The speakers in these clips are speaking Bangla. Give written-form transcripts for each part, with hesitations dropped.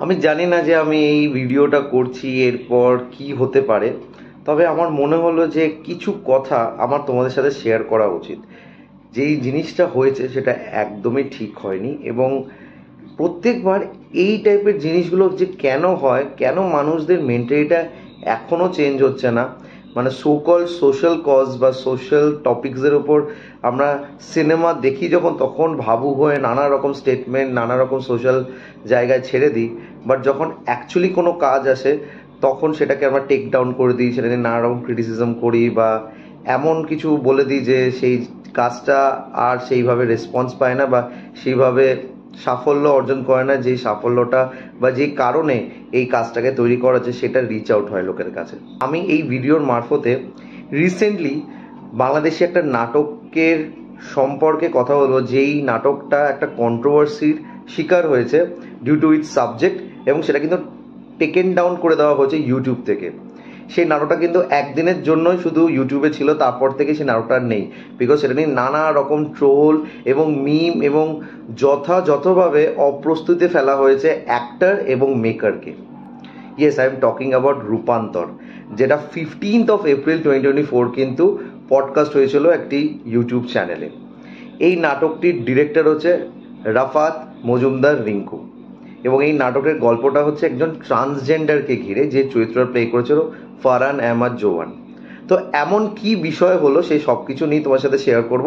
আমি জানি না যে আমি এই ভিডিওটা করছি এরপর কি হতে পারে, তবে আমার মনে হলো যে কিছু কথা আমার তোমাদের সাথে শেয়ার করা উচিত। যেই জিনিসটা হয়েছে সেটা একদমই ঠিক হয়নি, এবং প্রত্যেকবার এই টাইপের জিনিসগুলো যে কেন হয়, কেন মানুষদের মেন্টালিটা এখনও চেঞ্জ হচ্ছে না, মানে সোকল সোশ্যাল কজ বা সোশ্যাল টপিকসের ওপর আমরা সিনেমা দেখি যখন, তখন ভাবুক হয়ে নানা রকম স্টেটমেন্ট নানা রকম সোশ্যাল জায়গায় ছেড়ে দিই, বাট যখন অ্যাকচুয়ালি কোনো কাজ আসে তখন সেটাকে আমরা টেক ডাউন করে দিই, সেটা নিয়ে নানা রকম ক্রিটিসিজম করি বা এমন কিছু বলে দিই যে সেই কাজটা আর সেইভাবে রেসপন্স পায় না বা সেইভাবে সাফল্য অর্জন করে না, যে সাফল্যটা বা যে কারণে এই কাজটাকে তৈরি করা হচ্ছে সেটা রিচ আউট হয় লোকের কাছে। আমি এই ভিডিওর মারফতে রিসেন্টলি বাংলাদেশে একটা নাটকের সম্পর্কে কথা বলবো, যেই নাটকটা একটা কন্ট্রোভার্সির শিকার হয়েছে ডিউ টু ইটস সাবজেক্ট, এবং সেটা কিন্তু টেকেন ডাউন করে দেওয়া হয়েছে ইউটিউব থেকে। সেই নাটকটা কিন্তু একদিনের জন্যই শুধু ইউটিউবে ছিল, তারপর থেকে সেই নাটকটা নেই, বিকজ সেটা নিয়ে নানা রকম ট্রোল এবং মিম এবং যথাযথভাবে অপ্রস্তুতে ফেলা হয়েছে অ্যাক্টর এবং মেকারকে। Yes, I am talking about রূপান্তর, যেটা 15th এপ্রিল 2024 কিন্তু পডকাস্ট হয়েছিল একটি ইউটিউব চ্যানেলে। এই নাটকটির ডিরেক্টর হচ্ছে রাফাত মজুমদার রিঙ্কু, এবং এই নাটকের গল্পটা হচ্ছে একজন ট্রান্সজেন্ডারকে ঘিরে, যে চরিত্র প্লে করেছিল ফারহান আহমদ জোয়ান। তো এমন কি বিষয় হলো সেই সব কিছু নিয়ে তোমার সাথে শেয়ার করব।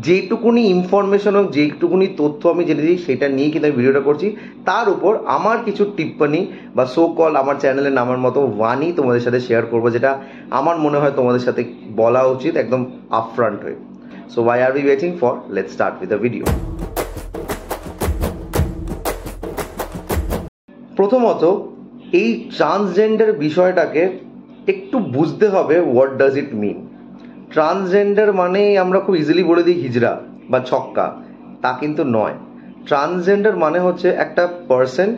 যেটুকুনি ইনফরমেশন হোক, যেটুকুনি তথ্য আমি জেনেছি সেটা নিয়ে কিন্তু আমি ভিডিওটা করছি। তার উপর আমার কিছু টিপ্পণী বা সো কল আমার চ্যানেলে নামার মতো ওয়ানি তোমাদের সাথে শেয়ার করব, যেটা আমার মনে হয় তোমাদের সাথে বলা উচিত একদম আপফ্রন্ট হয়ে। So why are we waiting for, let's start with the video. প্রথমত, এই ট্রান্সজেন্ডার বিষয়টাকে একটু বুঝতে হবে। What does it mean? Transgender মানে আমরা খুব ইজিলি বলে দিই হিজড়া বা ছক্কা, তা কিন্তু নয়। ট্রান্সজেন্ডার মানে হচ্ছে একটা পার্সন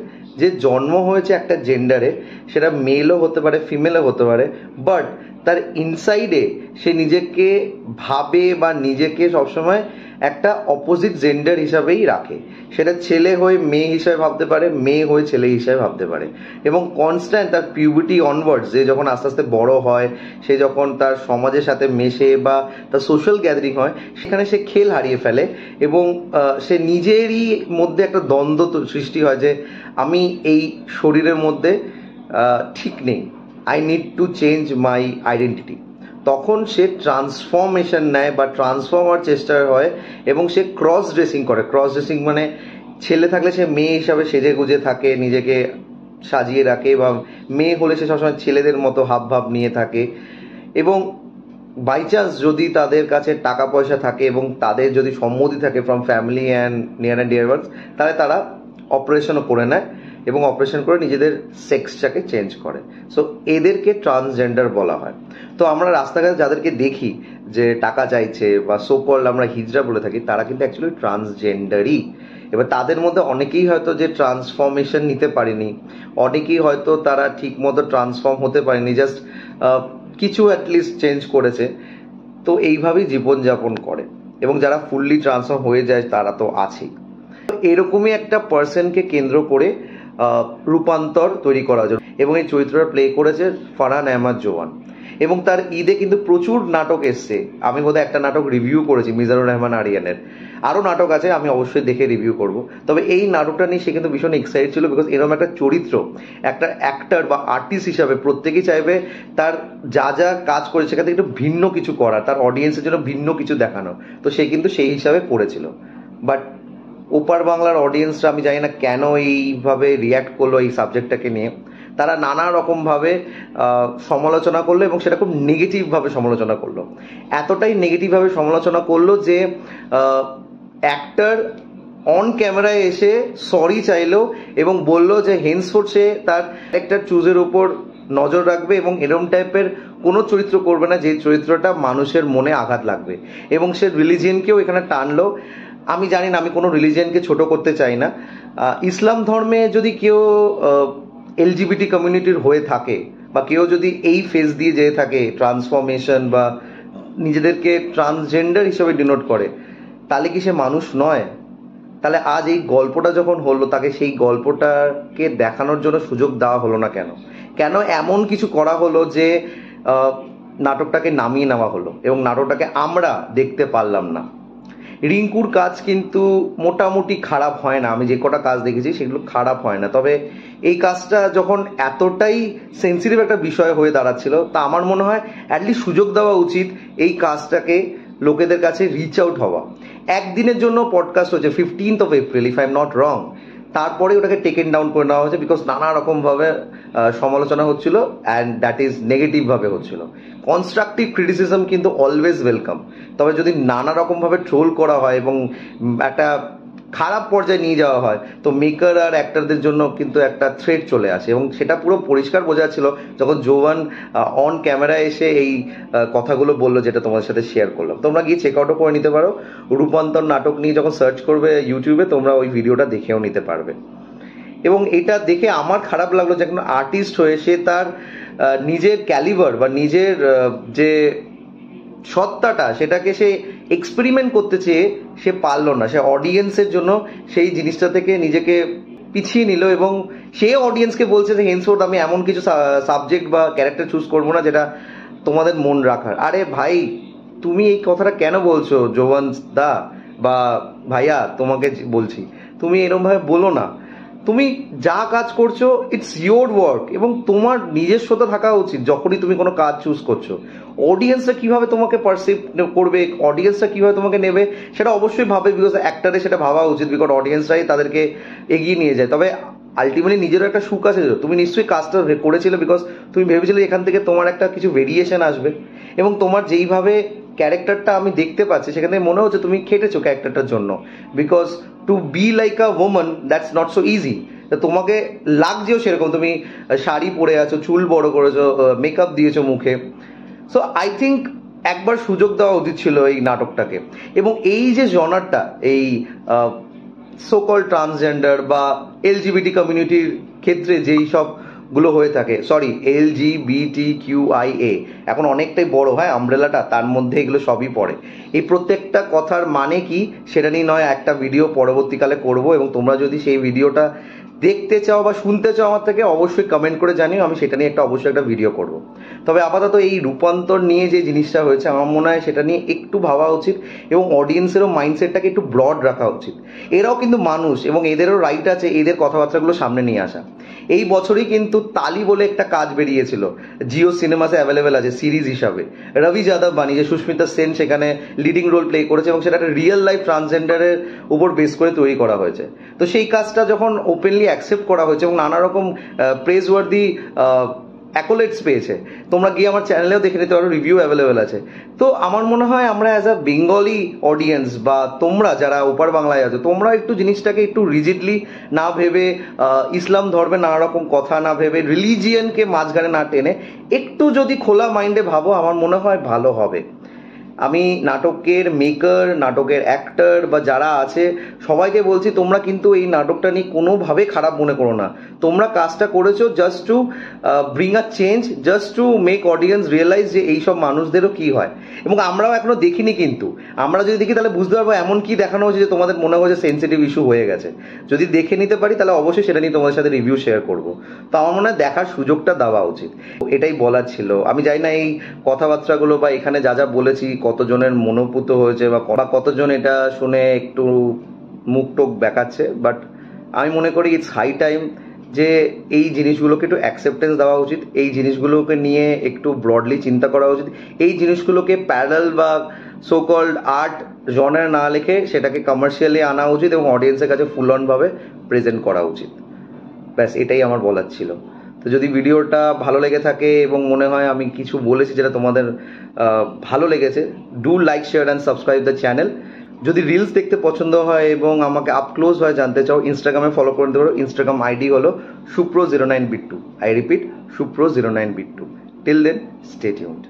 যে জন্ম হয়েছে একটা জেন্ডারে, সেটা মেলও হতে পারে ফিমেলও হতে পারে, বাট তার ইনসাইডে সে নিজেকে ভাবে বা নিজেকে সবসময় একটা অপোজিট জেন্ডার হিসাবেই রাখে। সেটা ছেলে হয়ে মেয়ে হিসাবে ভাবতে পারে, মেয়ে হয়ে ছেলে হিসাবে ভাবতে পারে, এবং কনস্ট্যান্ট তার পিউবিটি অনওয়ার্ডস, যে যখন আস্তে আস্তে বড় হয়, সে যখন তার সমাজের সাথে মেশে বা তার সোশ্যাল গ্যাদারিং হয়, সেখানে সে খেল হারিয়ে ফেলে, এবং সে নিজেরই মধ্যে একটা দ্বন্দ্ব সৃষ্টি হয় যে আমি এই শরীরের মধ্যে ঠিক নেই, I need to change my identity. তখন সে ট্রান্সফরমেশন নেয় বা ট্রান্সফর্ম হওয়ার চেষ্টা হয়, এবং সে ক্রস ড্রেসিং করে। ক্রস ড্রেসিং মানে ছেলে থাকলে সে মেয়ে হিসাবে সেজে গুজে থাকে, নিজেকে সাজিয়ে রাখে, বা মেয়ে হলে সে সবসময় ছেলেদের মতো হাব ভাব নিয়ে থাকে, এবং বাই চান্স যদি তাদের কাছে টাকা পয়সা থাকে এবং তাদের যদি সম্মতি থাকে from family and near and deer once, তাহলে তারা অপারেশনও করে নেয় এবং অপারেশন করে নিজেদের সেক্সটাকে চেঞ্জ করে। সো এদেরকে ট্রান্সজেন্ডার বলা হয়। তো আমরা রাস্তাঘাটে যাদেরকে দেখি যে টাকা চাইছে বা সোকল আমরা হিজড়া বলে থাকি, তারা কিন্তু অ্যাকচুয়ালি ট্রান্সজেন্ডারই। এবার তাদের মধ্যে অনেকেই হয়তো যে ট্রান্সফরমেশন নিতে পারেনি, অনেকেই হয়তো তারা ঠিক মতো ট্রান্সফর্ম হতে পারেনি, জাস্ট কিছু অ্যাটলিস্ট চেঞ্জ করেছে। তো এইভাবেই জীবনযাপন করে, এবং যারা ফুললি ট্রান্সফর্ম হয়ে যায় তারা তো আছেই। এরকমই একটা পার্সনকে কেন্দ্র করে রূপান্তর তৈরি করা যায়, এবং এই চরিত্রটা প্লে করেছে ফারহান আহমদ জোয়ান। এবং তার ঈদে কিন্তু প্রচুর নাটক এসছে। আমি বোধহয় একটা নাটক রিভিউ করেছি, মিজানুর রহমান আরিয়ানের। আরও নাটক আছে, আমি অবশ্যই দেখে রিভিউ করব। তবে এই নাটকটা নিয়ে সে কিন্তু ভীষণ এক্সাইটেড ছিল, বিকজ এরকম একটা চরিত্র একটা অ্যাক্টর বা আর্টিস্ট হিসাবে প্রত্যেকেই চাইবে তার যা যা কাজ করে সেখান থেকে একটু ভিন্ন কিছু করার, তার অডিয়েন্সের জন্য ভিন্ন কিছু দেখানো। তো সে কিন্তু সেই হিসাবে করেছিল, বাট ওপার বাংলার অডিয়েন্সরা আমি জানি না কেন এইভাবে রিয়্যাক্ট করলো এই সাবজেক্টটাকে নিয়ে। তারা নানা রকমভাবে সমালোচনা করলো, এবং সেটা খুব নেগেটিভভাবে সমালোচনা করলো। এতটাই নেগেটিভভাবে সমালোচনা করলো যে অ্যাক্টর অন ক্যামেরায় এসে সরি চাইলো এবং বলল যে হেন্সফোর্থ সে তার ক্যারেক্টার চুজের উপর নজর রাখবে, এবং এরকম টাইপের কোনো চরিত্র করবে না যে চরিত্রটা মানুষের মনে আঘাত লাগবে। এবং সে রিলিজিয়নকেও এখানে টানলো। আমি জানি না, আমি কোনো রিলিজিয়নকে ছোট করতে চাই না। ইসলাম ধর্মে যদি কেউ এলজিবিটি কমিউনিটির হয়ে থাকে, বা কেউ যদি এই ফেজ দিয়ে যেয়ে থাকে ট্রান্সফরমেশন বা নিজেদেরকে ট্রান্সজেন্ডার হিসেবে ডিনোট করে, তাহলে কি সে মানুষ নয়? তাহলে আজ এই গল্পটা যখন হলো, তাকে সেই গল্পটাকে দেখানোর জন্য সুযোগ দেওয়া হলো না কেন? কেন এমন কিছু করা হলো যে নাটকটাকে নামিয়ে নেওয়া হলো এবং নাটকটাকে আমরা দেখতে পারলাম না? রিঙ্কুর কাজ কিন্তু মোটামুটি খারাপ হয় না, আমি যে কটা কাজ দেখেছি সেগুলো খারাপ হয় না। তবে এই কাজটা যখন এতটাই সেন্সিটিভ একটা বিষয় হয়ে দাঁড়াচ্ছিল, তা আমার মনে হয় অ্যাটলিস্ট সুযোগ দেওয়া উচিত এই কাজটাকে লোকেদের কাছে রিচ আউট হওয়া। একদিনের জন্য পডকাস্ট হচ্ছে 15th of April, if I am not wrong. তারপরে ওটাকে টেকেন ডাউন করে নেওয়া হয়েছে বিকজ নানা রকমভাবে সমালোচনা হচ্ছিল, অ্যান্ড দ্যাট ইজ নেগেটিভভাবে হচ্ছিল। কনস্ট্রাকটিভ ক্রিটিসিজম কিন্তু অলওয়েজ ওয়েলকাম। তবে যদি নানা রকমভাবে ট্রোল করা হয় এবং একটা খারাপ পর্যায়ে নিয়ে যাওয়া হয়, তো মেকার আর অ্যাক্টরদের জন্য কিন্তু একটা থ্রেট চলে আসে, এবং সেটা পুরো পরিষ্কার বোঝা ছিল যখন জোয়ান অন ক্যামেরা এসে এই কথাগুলো বললো, যেটা তোমাদের সাথে শেয়ার করলাম। তোমরা গিয়ে চেক আউটও করে নিতে পারো। রূপান্তর নাটক নিয়ে যখন সার্চ করবে ইউটিউবে, তোমরা ওই ভিডিওটা দেখেও নিতে পারবে। এবং এটা দেখে আমার খারাপ লাগলো যে কোনো আর্টিস্ট হয়ে সে তার নিজের ক্যালিবার বা নিজের যে সত্তাটা, সেটাকে সে এক্সপেরিমেন্ট করতে চেয়ে সে পারলো না। সে অডিয়েন্সের জন্য সেই জিনিসটা থেকে নিজেকে পিছিয়ে নিল এবং সে অডিয়েন্সকে বলছে যে হেন্সফোর্থ আমি এমন কিছু সাবজেক্ট বা ক্যারেক্টার চুজ করবো না যেটা তোমাদের মন রাখার। আরে ভাই, তুমি এই কথাটা কেন বলছো জোয়ান দা বা ভাইয়া? তোমাকে বলছি, তুমি এরকমভাবে বলো না। তুমি যা কাজ করছো ইটস ইয়োর ওয়ার্ক, এবং তোমার নিজস্বতা থাকা উচিত যখনই তুমি কোনো কাজ চুজ করছো। অডিয়েন্সরা কিভাবে তোমাকে পারসিভ করবে, অডিয়েন্সরা কিভাবে তোমাকে নেবে, সেটা অবশ্যই ভাবে, বিকজ অ্যাক্টারে সেটা ভাবা উচিত, বিকজ অডিয়েন্সরাই তাদেরকে এগিয়ে নিয়ে যায়। তবে আলটিমেটলি নিজেরও একটা সুখ আছে। তুমি নিশ্চয়ই কাজটা করেছিলে বিকজ তুমি ভেবেছিলে এখান থেকে তোমার একটা কিছু ভেরিয়েশন আসবে, এবং তোমার যেইভাবে ক্যারেক্টারটা আমি দেখতে পাচ্ছি সেখান থেকে মনে হচ্ছে তুমি খেটেছো ক্যারেক্টারটার জন্য, because to be like a woman that's not so easy. তোমাকে লাগছেও সেরকম, তুমি শাড়ি পরে আছো, চুল বড় করেছো, মেকআপ দিয়েছো মুখে। সো আই থিঙ্ক একবার সুযোগ দেওয়া উচিত ছিল এই নাটকটাকে। এবং এই যে জনারটা, এই সোকল ট্রান্সজেন্ডার বা এলজিবিটি কমিউনিটির ক্ষেত্রে যেই সবগুলো হয়ে থাকে, সরি LGBTQIA, এখন অনেকটাই বড় হয় আমব্রেলাটা, তার মধ্যে এগুলো সবই পড়ে। এই প্রত্যেকটা কথার মানে কি সেটা নিয়ে নয় একটা ভিডিও পরবর্তীকালে করব, এবং তোমরা যদি সেই ভিডিওটা দেখতে চাও বা শুনতে চাও আমার থেকে, অবশ্যই কমেন্ট করে জানিও, আমি সেটা নিয়ে অবশ্যই একটা ভিডিও করব। তবে আপাতত এই রূপান্তর নিয়ে যে জিনিসটা হয়েছে, আমার মনে হয় সেটা নিয়ে একটু ভাবা উচিত, এবং অডিয়েন্সেরও মাইন্ডসেটটাকে একটু ব্রড রাখা উচিত। এরাও কিন্তু মানুষ, এবং এদেরও রাইট আছে এদের কথাবার্তাগুলো সামনে নিয়ে আসা। এই বছরই কিন্তু তালি বলে একটা কাজ বেরিয়েছিল, জিও সিনেমাসে অ্যাভেলেবেল আছে সিরিজ হিসাবে। রবি যাদব বানিয়ে, সুস্মিতা সেন সেখানে লিডিং রোল প্লে করেছে, এবং সেটা একটা রিয়েল লাইফ ট্রান্সজেন্ডারের উপর বেস করে তৈরি করা হয়েছে। তো সেই কাজটা যখন ওপেনলি অ্যাকসেপ্ট করা হয়েছে এবং নানা রকম প্রেজ ওয়ার্দি অ্যাকোলেটস পেয়েছে, তোমরা গিয়ে আমার চ্যানেলেও দেখে নিতে পারো, রিভিউ অ্যাভেলেবেল আছে। তো আমার মনে হয় আমরা অ্যাজ আ বেঙ্গলি অডিয়েন্স বা তোমরা যারা ওপার বাংলায় আছো, তোমরা একটু জিনিসটাকে একটু রিজিডলি না ভেবে, ইসলাম ধর্মে নানা রকম কথা না ভেবে, রিলিজিয়ানকে মাঝখানে না টেনে একটু যদি খোলা মাইন্ডে ভাবো, আমার মনে হয় ভালো হবে। আমি নাটকের মেকার, নাটকের অ্যাক্টর বা যারা আছে সবাইকে বলছি, তোমরা কিন্তু এই নাটকটা নিয়ে কোনোভাবে খারাপ মনে করো না। তোমরা কাজটা করেছো just to bring a change, just to make audience realise যে এইসব মানুষদেরও কি হয়। এবং আমরাও এখনো দেখিনি, কিন্তু আমরা যদি দেখি তাহলে বুঝতে পারবো এমন কি দেখানো হয়েছে যে তোমাদের মনে হয়েছে সেন্সিটিভ ইস্যু হয়ে গেছে। যদি দেখে নিতে পারি তাহলে অবশ্যই সেটা নিয়ে তোমাদের সাথে রিভিউ শেয়ার করবো। তো আমার মনে হয় দেখার সুযোগটা দেওয়া উচিত, এটাই বলার ছিল। আমি জানি না এই কথাবার্তাগুলো বা এখানে যা যা বলেছি কতজনের মনোপুত হয়েছে বা কতজন এটা শুনে একটু মুখ টোক বেঁকাচ্ছে, বাট আমি মনে করি ইটস হাই টাইম যে এই জিনিসগুলোকে একটু অ্যাকসেপ্টেন্স দেওয়া উচিত, এই জিনিসগুলোকে নিয়ে একটু ব্রডলি চিন্তা করা উচিত, এই জিনিসগুলোকে প্যারালাল বা সো কল্ড আর্ট জনার না লিখে সেটাকে কমার্শিয়ালি আনা উচিত এবং অডিয়েন্সের কাছে ফুল অন ভাবে প্রেজেন্ট করা উচিত। ব্যাস এটাই আমার বলার ছিল। তো যদি ভিডিওটা ভালো লেগে থাকে এবং মনে হয় আমি কিছু বলেছি যেটা তোমাদের ভালো লেগেছে, do like, share and subscribe the channel. যদি রিলস দেখতে পছন্দ হয় এবং আমাকে আপ ক্লোজ হয় জানতে চাও, ইনস্টাগ্রামে ফলো করে নিতে পারো। ইনস্টাগ্রাম আইডি হলো supro09bit2। I repeat, supro09bit2। Till then, stay tuned.